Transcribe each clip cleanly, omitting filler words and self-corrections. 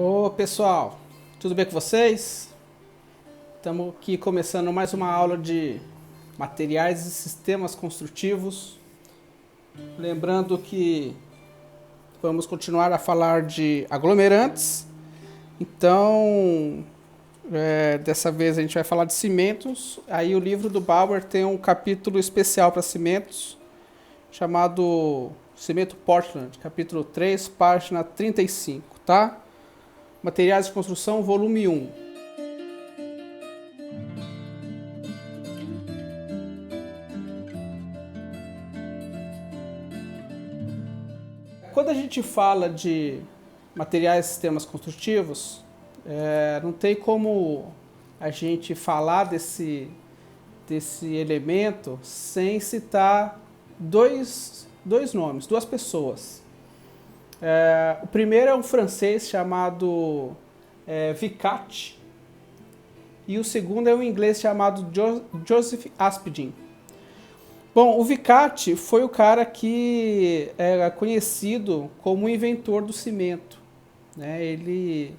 Ô pessoal, tudo bem com vocês? Estamos aqui começando mais uma aula de materiais e sistemas construtivos. Lembrando que vamos continuar a falar de aglomerantes. Então, dessa vez a gente vai falar de cimentos. Aí o livro do Bauer tem um capítulo especial para cimentos, chamado Cimento Portland, capítulo 3, página 35, tá? Materiais de construção, volume 1. Quando a gente fala de materiais e sistemas construtivos, não tem como a gente falar desse elemento sem citar dois nomes, duas pessoas. O primeiro é um francês chamado Vicat, e o segundo é um inglês chamado Joseph Aspdin. Bom, o Vicat foi o cara que era conhecido como o inventor do cimento, né? Ele,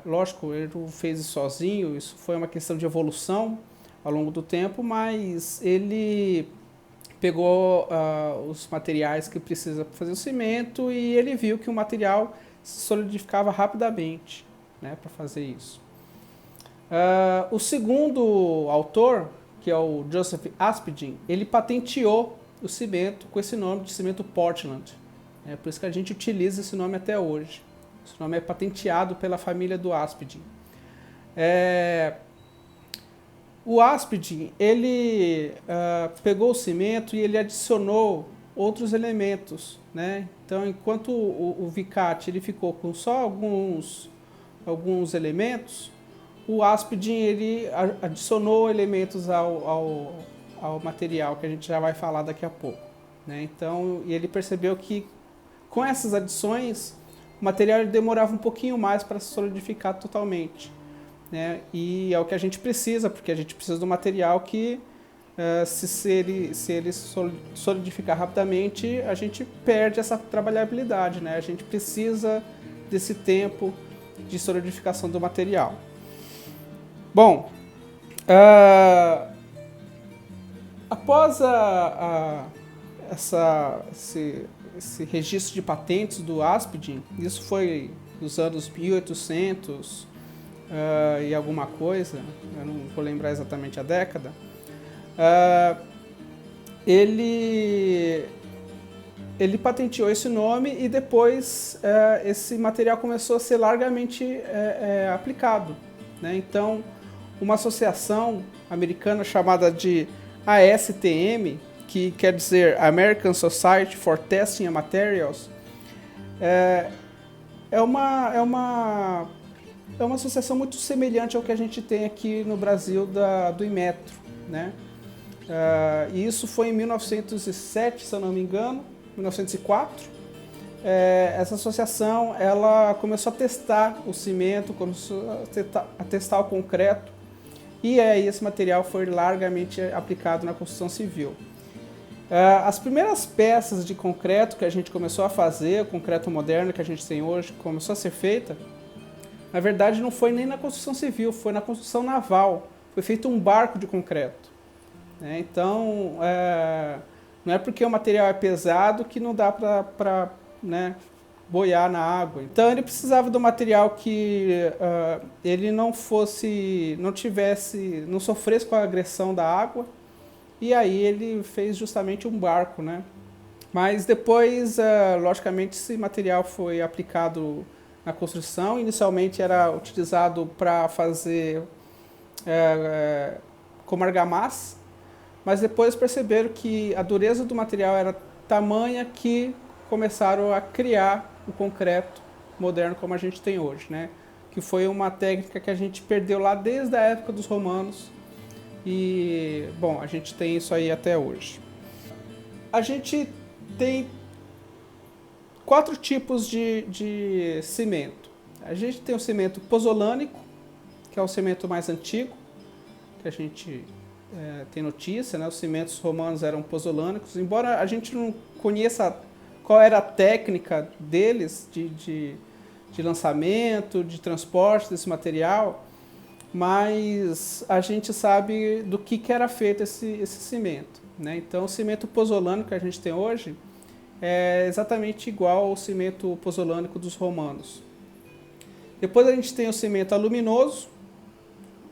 lógico, ele não fez isso sozinho, isso foi uma questão de evolução ao longo do tempo, mas ele pegou os materiais que precisa para fazer o cimento e ele viu que o material se solidificava rapidamente, né, para fazer isso. O segundo autor, que é o Joseph Aspdin, ele patenteou o cimento com esse nome de cimento Portland. É por isso que a gente utiliza esse nome até hoje. Esse nome é patenteado pela família do Aspdin. O Aspdin, ele pegou o cimento e ele adicionou outros elementos, né? Então, enquanto o Vicat ele ficou com só alguns elementos, o Aspdin ele adicionou elementos ao material, que a gente já vai falar daqui a pouco, né? Então, ele percebeu que com essas adições, o material demorava um pouquinho mais para se solidificar totalmente, né? E é o que a gente precisa, porque a gente precisa do material que, se ele solidificar rapidamente, a gente perde essa trabalhabilidade, né? A gente precisa desse tempo de solidificação do material. Bom, após esse registro de patentes do Aspdin, isso foi nos anos 1800 e alguma coisa, eu não vou lembrar exatamente a década, ele patenteou esse nome e depois esse material começou a ser largamente aplicado, né? Então, uma associação americana chamada de ASTM, que quer dizer American Society for Testing and Materials, é uma associação muito semelhante ao que a gente tem aqui no Brasil do Inmetro, né? E isso foi em 1907, se eu não me engano, 1904. Essa associação ela começou a testar o cimento, começou a testar o concreto, e aí esse material foi largamente aplicado na construção civil. As primeiras peças de concreto que a gente começou a fazer, o concreto moderno que a gente tem hoje, começou a ser feita, na verdade não foi nem na construção civil, foi na construção naval. Foi feito um barco de concreto, né? Então, não é porque o material é pesado que não dá para né, boiar na água. Então ele precisava do material que ele não sofresse com a agressão da água, e aí ele fez justamente um barco, né? Mas depois, logicamente, esse material foi aplicado na construção. Inicialmente era utilizado para fazer como argamassa, mas depois perceberam que a dureza do material era tamanha que começaram a criar o concreto moderno como a gente tem hoje, né? Que foi uma técnica que a gente perdeu lá desde a época dos romanos e, bom, a gente tem isso aí até hoje. A gente tem 4 tipos de cimento. A gente tem o cimento pozzolânico, que é o cimento mais antigo, que a gente tem notícia, né? Os cimentos romanos eram pozzolânicos, embora a gente não conheça qual era a técnica deles de lançamento, de transporte desse material, mas a gente sabe do que era feito esse cimento, né? Então, o cimento pozolânico que a gente tem hoje é exatamente igual ao cimento pozolânico dos romanos. Depois a gente tem o cimento aluminoso,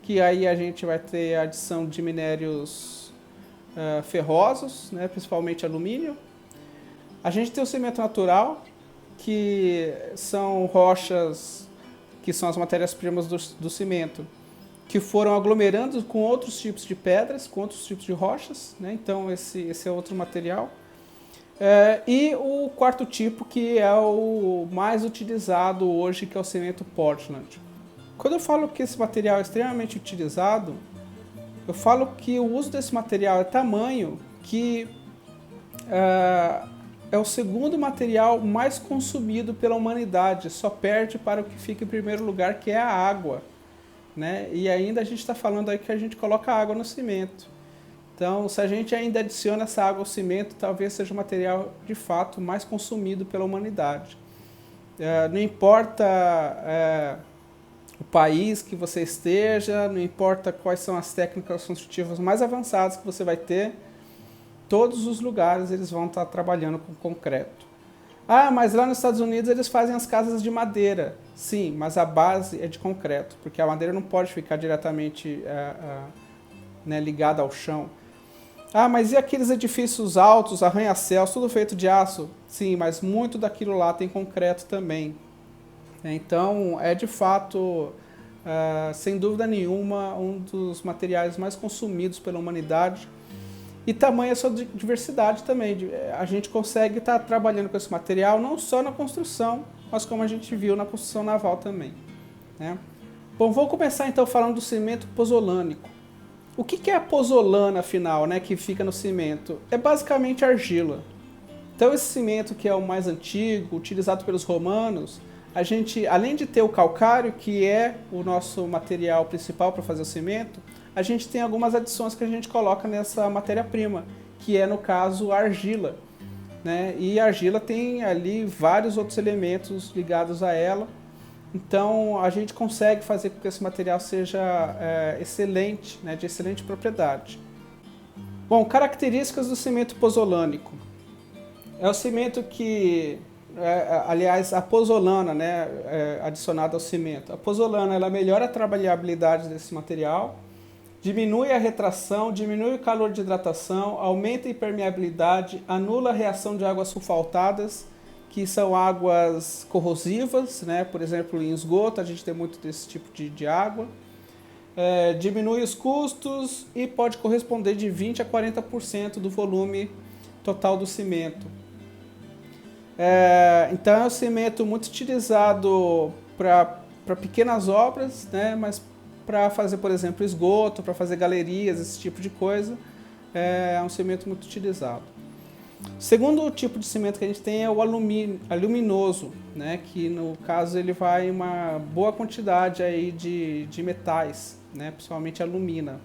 que aí a gente vai ter a adição de minérios ferrosos, né, principalmente alumínio. A gente tem o cimento natural, que são rochas, que são as matérias-primas do cimento, que foram aglomerando com outros tipos de pedras, com outros tipos de rochas, né? Então esse é outro material. E o quarto tipo, que é o mais utilizado hoje, que é o cimento Portland. Quando eu falo que esse material é extremamente utilizado, eu falo que o uso desse material é tamanho que é o segundo material mais consumido pela humanidade, só perde para o que fica em primeiro lugar, que é a água, né? E ainda a gente está falando aí que a gente coloca água no cimento. Então, se a gente ainda adiciona essa água ao cimento, talvez seja o material de fato mais consumido pela humanidade. Não importa o país que você esteja, não importa quais são as técnicas construtivas mais avançadas que você vai ter, todos os lugares eles vão estar trabalhando com concreto. Ah, mas lá nos Estados Unidos eles fazem as casas de madeira. Sim, mas a base é de concreto, porque a madeira não pode ficar diretamente ligada ao chão. Ah, mas e aqueles edifícios altos, arranha-céus, tudo feito de aço? Sim, mas muito daquilo lá tem concreto também. Então, é de fato, sem dúvida nenhuma, um dos materiais mais consumidos pela humanidade. E tamanha a sua diversidade também. A gente consegue estar trabalhando com esse material não só na construção, mas como a gente viu na construção naval também, né? Bom, vou começar então falando do cimento pozolânico. O que é a pozolana, afinal, né, que fica no cimento? É basicamente argila. Então esse cimento, que é o mais antigo, utilizado pelos romanos, a gente, além de ter o calcário, que é o nosso material principal para fazer o cimento, a gente tem algumas adições que a gente coloca nessa matéria-prima, que é, no caso, a argila, né? E a argila tem ali vários outros elementos ligados a ela. Então, a gente consegue fazer com que esse material seja excelente, né, de excelente propriedade. Bom, características do cimento pozolânico. É o cimento que, aliás, a pozolana, né, adicionada ao cimento. A pozolana, ela melhora a trabalhabilidade desse material, diminui a retração, diminui o calor de hidratação, aumenta a impermeabilidade, anula a reação de águas sulfaltadas, que são águas corrosivas, né? Por exemplo, em esgoto a gente tem muito desse tipo de água. Diminui os custos e pode corresponder de 20% a 40% do volume total do cimento. Então é um cimento muito utilizado para pequenas obras, né? Mas para fazer, por exemplo, esgoto, para fazer galerias, esse tipo de coisa, é um cimento muito utilizado. O segundo tipo de cimento que a gente tem é o aluminoso, né, que no caso ele vai uma boa quantidade aí de metais, né, principalmente alumina.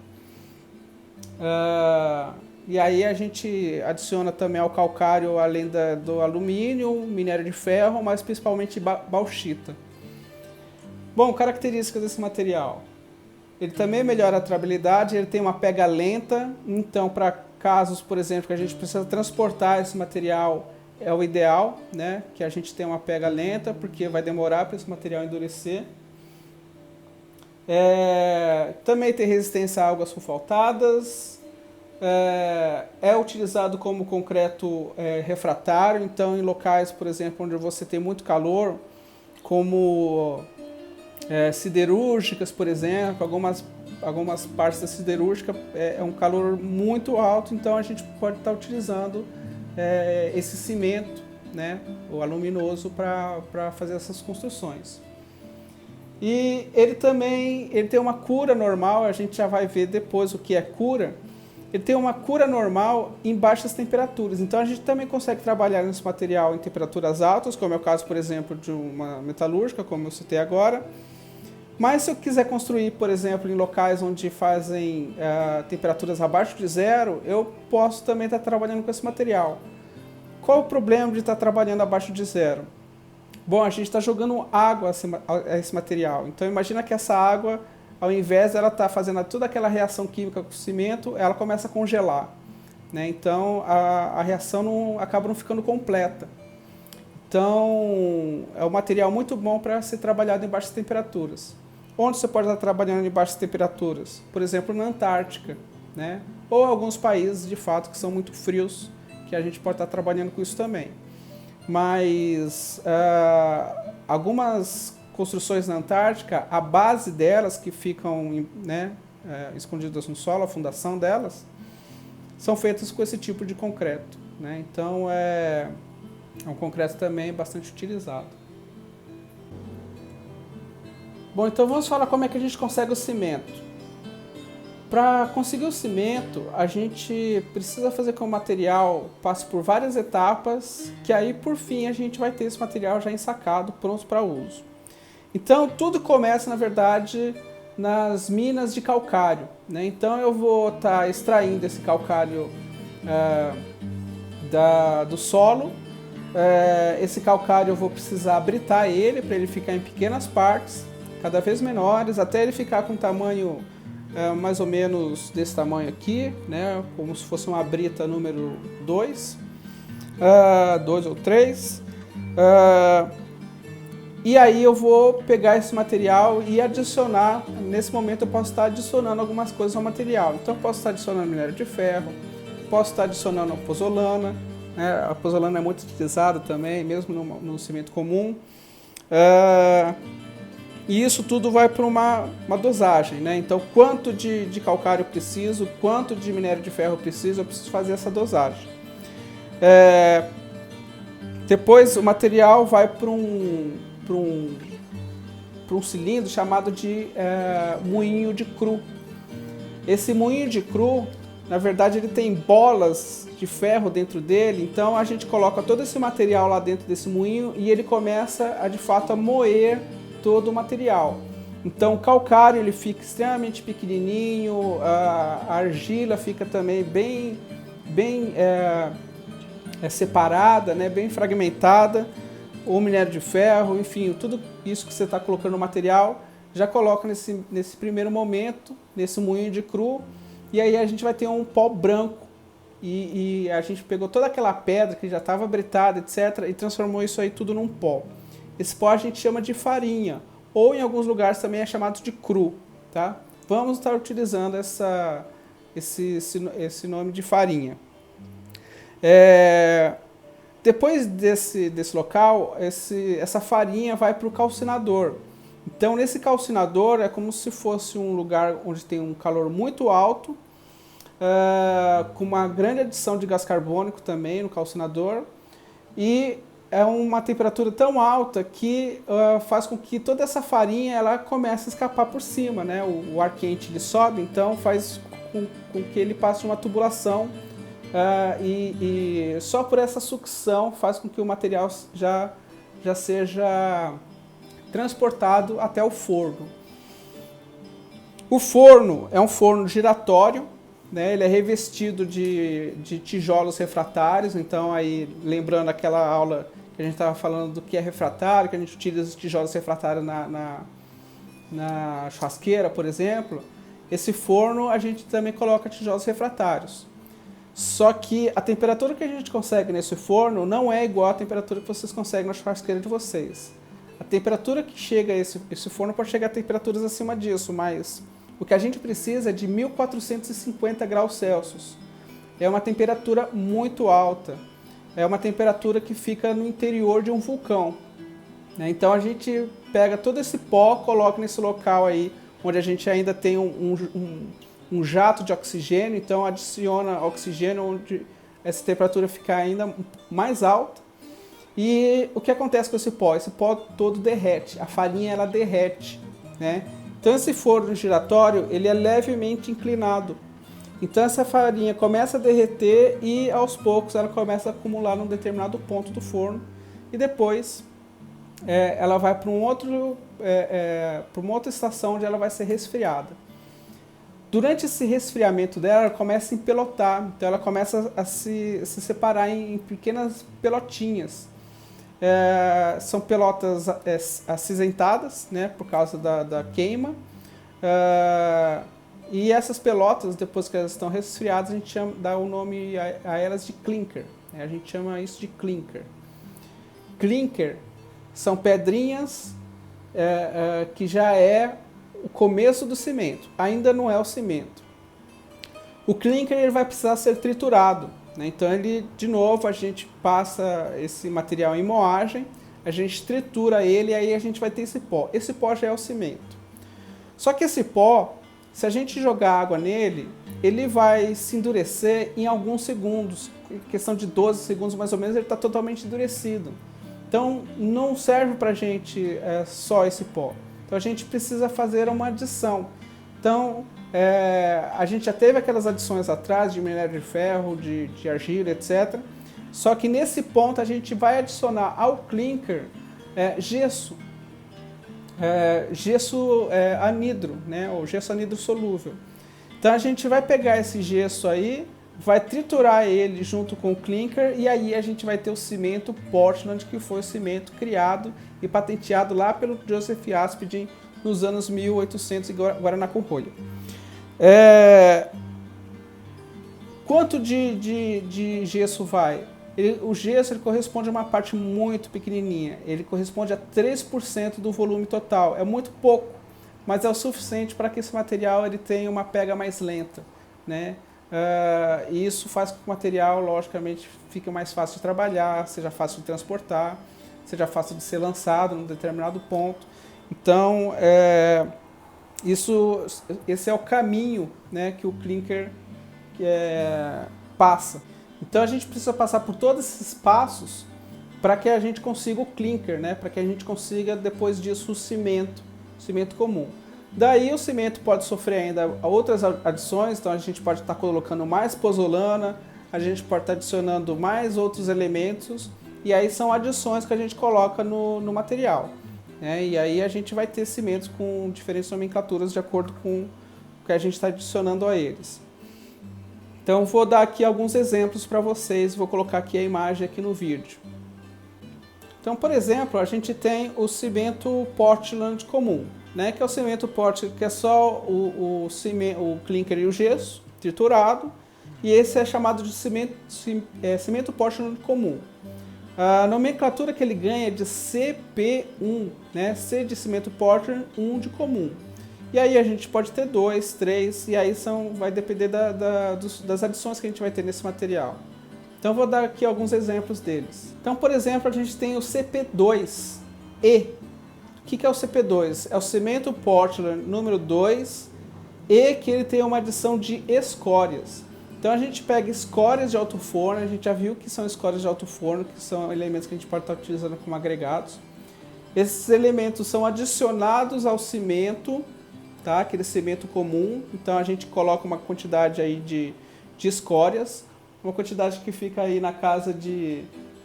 E aí a gente adiciona também ao calcário, além do alumínio, minério de ferro, mas principalmente bauxita. Bom, características desse material. Ele também melhora a trabilidade, ele tem uma pega lenta, então para casos, por exemplo, que a gente precisa transportar esse material, é o ideal, né? Que a gente tenha uma pega lenta, porque vai demorar para esse material endurecer. Também tem resistência a águas sulfaltadas. É utilizado como concreto refratário, então em locais, por exemplo, onde você tem muito calor, como siderúrgicas, por exemplo, algumas partes da siderúrgica é um calor muito alto, então a gente pode estar utilizando esse cimento, né, o aluminoso, para fazer essas construções. E ele tem uma cura normal, a gente já vai ver depois o que é cura. Ele tem uma cura normal em baixas temperaturas, então a gente também consegue trabalhar nesse material em temperaturas altas, como é o caso, por exemplo, de uma metalúrgica, como eu citei agora. Mas se eu quiser construir, por exemplo, em locais onde fazem temperaturas abaixo de zero, eu posso também estar trabalhando com esse material. Qual o problema de estar trabalhando abaixo de zero? Bom, a gente está jogando água a esse material. Então imagina que essa água, ao invés de ela estar fazendo toda aquela reação química com o cimento, ela começa a congelar, né? Então a reação acaba não ficando completa. Então é um material muito bom para ser trabalhado em baixas temperaturas. Onde você pode estar trabalhando em baixas temperaturas? Por exemplo, na Antártica, né? Ou alguns países, de fato, que são muito frios, que a gente pode estar trabalhando com isso também. Mas algumas construções na Antártica, a base delas, que ficam, né, escondidas no solo, a fundação delas, são feitas com esse tipo de concreto, né? Então é um concreto também bastante utilizado. Bom, então vamos falar como é que a gente consegue o cimento. Para conseguir o cimento, a gente precisa fazer com que o material passe por várias etapas, que aí por fim a gente vai ter esse material já ensacado, pronto para uso. Então tudo começa, na verdade, nas minas de calcário, né? Então eu vou estar extraindo esse calcário do solo. Esse calcário eu vou precisar britar ele para ele ficar em pequenas partes, cada vez menores, até ele ficar com tamanho mais ou menos desse tamanho aqui, né? Como se fosse uma brita número 2, 2 ou 3. E aí eu vou pegar esse material e adicionar, nesse momento eu posso estar adicionando algumas coisas ao material. Então eu posso estar adicionando minério de ferro, posso estar adicionando a pozolana, né? A pozolana é muito utilizada também, mesmo no cimento comum. E isso tudo vai para uma dosagem, né? Então, quanto de calcário eu preciso, quanto de minério de ferro eu preciso fazer essa dosagem. Depois, o material vai para um cilindro chamado de moinho de cru. Esse moinho de cru, na verdade, ele tem bolas de ferro dentro dele, então a gente coloca todo esse material lá dentro desse moinho e ele começa de fato a moer todo o material. Então o calcário ele fica extremamente pequenininho, a argila fica também bem separada, né, bem fragmentada, o minério de ferro, enfim, tudo isso que você está colocando no material, já coloca nesse primeiro momento, nesse moinho de cru, e aí a gente vai ter um pó branco, e a gente pegou toda aquela pedra que já estava britada, etc., e transformou isso aí tudo num pó. Esse pó a gente chama de farinha, ou em alguns lugares também é chamado de cru, tá? Vamos estar utilizando esse nome de farinha. Depois desse local, essa farinha vai para o calcinador. Então, nesse calcinador é como se fosse um lugar onde tem um calor muito alto, com uma grande adição de gás carbônico também no calcinador, e é uma temperatura tão alta que faz com que toda essa farinha ela comece a escapar por cima, né? O ar quente ele sobe, então faz com que ele passe uma tubulação e só por essa sucção faz com que o material já seja transportado até o forno. O forno é um forno giratório, né? Ele é revestido de tijolos refratários, então aí lembrando aquela aula que a gente estava falando do que é refratário, que a gente utiliza os tijolos refratários na churrasqueira, por exemplo, esse forno a gente também coloca tijolos refratários. Só que a temperatura que a gente consegue nesse forno não é igual à temperatura que vocês conseguem na churrasqueira de vocês. A temperatura que chega a esse forno pode chegar a temperaturas acima disso, mas o que a gente precisa é de 1450 graus Celsius. É uma temperatura muito alta. É uma temperatura que fica no interior de um vulcão, né? Então a gente pega todo esse pó, coloca nesse local aí, onde a gente ainda tem um jato de oxigênio, então adiciona oxigênio onde essa temperatura fica ainda mais alta. E o que acontece com esse pó? Esse pó todo derrete, a farinha ela derrete, né? Então esse forno giratório ele é levemente inclinado. Então essa farinha começa a derreter e aos poucos ela começa a acumular num determinado ponto do forno e depois ela vai para uma outra estação onde ela vai ser resfriada. Durante esse resfriamento dela, ela começa a empelotar, então ela começa a se separar em pequenas pelotinhas. São pelotas acinzentadas, né, por causa da queima. E essas pelotas, depois que elas estão resfriadas, a gente dá o nome a elas de clinker. A gente chama isso de clinker. Clinker são pedrinhas que já é o começo do cimento, ainda não é o cimento. O clinker ele vai precisar ser triturado, né? Então de novo, a gente passa esse material em moagem, a gente tritura ele e aí a gente vai ter esse pó. Esse pó já é o cimento. Só que esse pó, se a gente jogar água nele, ele vai se endurecer em alguns segundos, em questão de 12 segundos mais ou menos, ele está totalmente endurecido. Então não serve para a gente só esse pó. Então a gente precisa fazer uma adição. Então a gente já teve aquelas adições atrás de minério de ferro, de argila, etc. Só que nesse ponto a gente vai adicionar ao clinker gesso. Gesso anidro, né? Ou gesso anidro solúvel. Então a gente vai pegar esse gesso aí, vai triturar ele junto com o clinker e aí a gente vai ter o cimento Portland, que foi o cimento criado e patenteado lá pelo Joseph Aspdin nos anos 1800 em Guaraná-com-Rolha. Quanto de gesso vai? O gesso ele corresponde a uma parte muito pequenininha, ele corresponde a 3% do volume total, é muito pouco, mas é o suficiente para que esse material ele tenha uma pega mais lenta, né? E isso faz com que o material, logicamente, fique mais fácil de trabalhar, seja fácil de transportar, seja fácil de ser lançado num determinado ponto. Então, esse é o caminho, né, que o clinker passa. Então a gente precisa passar por todos esses passos para que a gente consiga o clinker, né? Para que a gente consiga depois disso o cimento comum. Daí o cimento pode sofrer ainda outras adições, então a gente pode estar colocando mais pozolana, a gente pode estar adicionando mais outros elementos, e aí são adições que a gente coloca no material, né? E aí a gente vai ter cimentos com diferentes nomenclaturas de acordo com o que a gente está adicionando a eles. Então vou dar aqui alguns exemplos para vocês, vou colocar aqui a imagem aqui no vídeo. Então, por exemplo, a gente tem o cimento Portland comum, né, que é o cimento Portland, que é só o clinker e o gesso triturado, e esse é chamado de cimento Portland comum. A nomenclatura que ele ganha é de CP1, né, C de cimento Portland, 1 de comum. E aí a gente pode ter 2, 3, e aí vai depender das adições que a gente vai ter nesse material. Então eu vou dar aqui alguns exemplos deles. Então, por exemplo, a gente tem o CP2E. O que é o CP2? É o cimento Portland número 2 e que ele tem uma adição de escórias. Então a gente pega escórias de alto forno, a gente já viu que são escórias de alto forno, que são elementos que a gente pode estar utilizando como agregados. Esses elementos são adicionados ao cimento, tá? Aquele cimento comum, então a gente coloca uma quantidade aí de escórias, uma quantidade que fica aí na casa de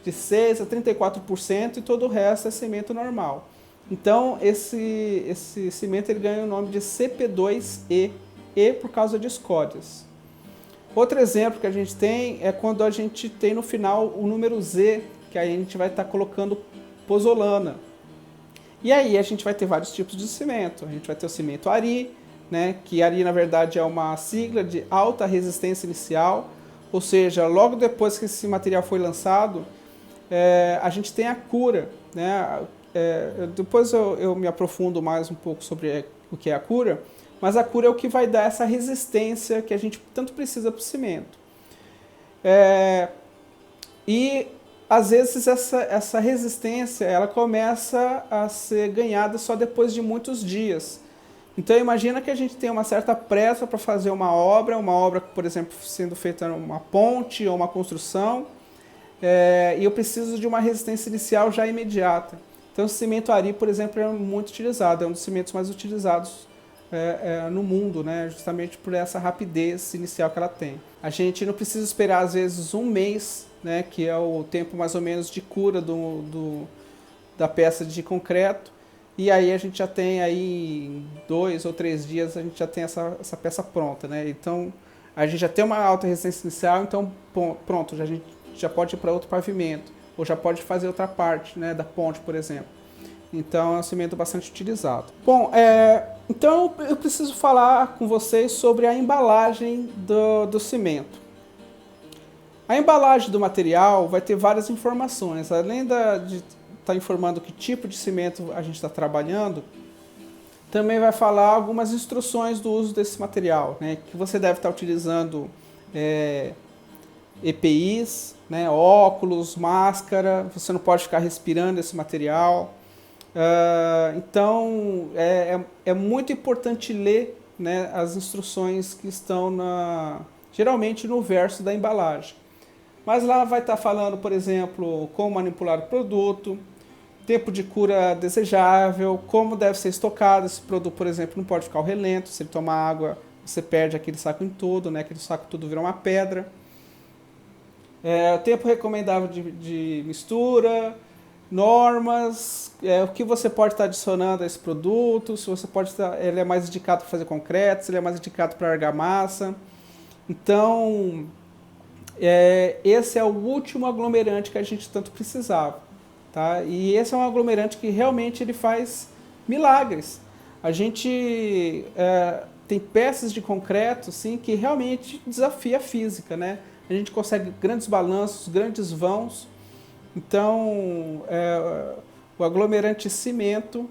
6 a 34% e todo o resto é cimento normal. Então esse cimento ele ganha o nome de CP2E, E por causa de escórias. Outro exemplo que a gente tem é quando a gente tem no final o número Z, que aí a gente vai estar colocando pozolana. E aí a gente vai ter vários tipos de cimento. A gente vai ter o cimento Ari, né, que Ari na verdade é uma sigla de alta resistência inicial, ou seja, logo depois que esse material foi lançado, a gente tem a cura, né? Depois eu me aprofundo mais um pouco sobre o que é a cura, mas a cura é o que vai dar essa resistência que a gente tanto precisa para o cimento. E às vezes essa resistência ela começa a ser ganhada só depois de muitos dias. Então imagina que a gente tem uma certa pressa para fazer uma obra, por exemplo, sendo feita uma ponte ou uma construção, e eu preciso de uma resistência inicial já imediata. Então o cimento Ari, por exemplo, é muito utilizado, é um dos cimentos mais utilizados no mundo, né? Justamente por essa rapidez inicial que ela tem. A gente não precisa esperar às vezes um mês, né, que é o tempo mais ou menos de cura da peça de concreto, e aí a gente já tem aí em 2 ou 3 dias a gente já tem essa peça pronta, né? Então a gente já tem uma alta resistência inicial, então pronto, a gente já pode ir para outro pavimento. ou já pode fazer outra parte, né, da ponte, por exemplo. Então é um cimento bastante utilizado. Bom, então eu preciso falar com vocês sobre a embalagem do cimento. A embalagem do material vai ter várias informações, além de estar informando que tipo de cimento a gente está trabalhando, também vai falar algumas instruções do uso desse material, né? Que você deve estar utilizando EPIs, né? Óculos, máscara, você não pode ficar respirando esse material. Então é muito importante ler, né, as instruções que estão geralmente no verso da embalagem. Mas lá vai estar falando, por exemplo, como manipular o produto, tempo de cura desejável, como deve ser estocado. Esse produto, por exemplo, não pode ficar ao relento. Se ele tomar água, você perde aquele saco em todo, né? Aquele saco todo vira uma pedra. O tempo recomendável de mistura, normas, o que você pode estar adicionando a esse produto, se você pode ele é mais indicado para fazer concreto, se ele é mais indicado para argamassa. Então, esse é o último aglomerante que a gente tanto precisava, tá? E esse é um aglomerante que realmente ele faz milagres. A gente tem peças de concreto, assim, que realmente desafia a física, né? A gente consegue grandes balanços, grandes vãos. Então, o aglomerante cimento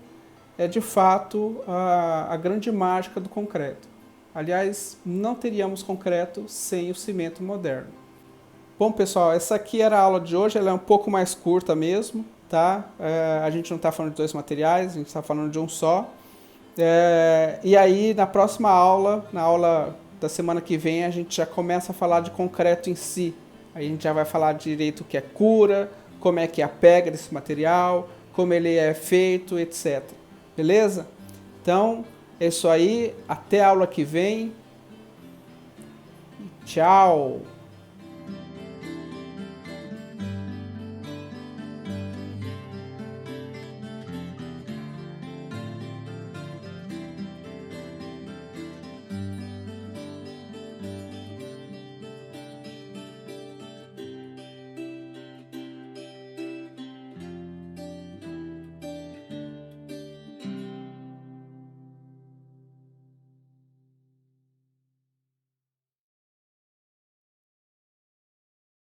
é de fato a grande mágica do concreto. Aliás, não teríamos concreto sem o cimento moderno. Bom, pessoal, essa aqui era a aula de hoje, ela é um pouco mais curta mesmo, tá? A gente não está falando de dois materiais, a gente está falando de um só. E aí, na próxima aula, na aula da semana que vem, a gente já começa a falar de concreto em si. Aí a gente já vai falar direito o que é cura, como é que é a pega desse material, como ele é feito, etc. Beleza? Então, é isso aí. Até a aula que vem. Tchau!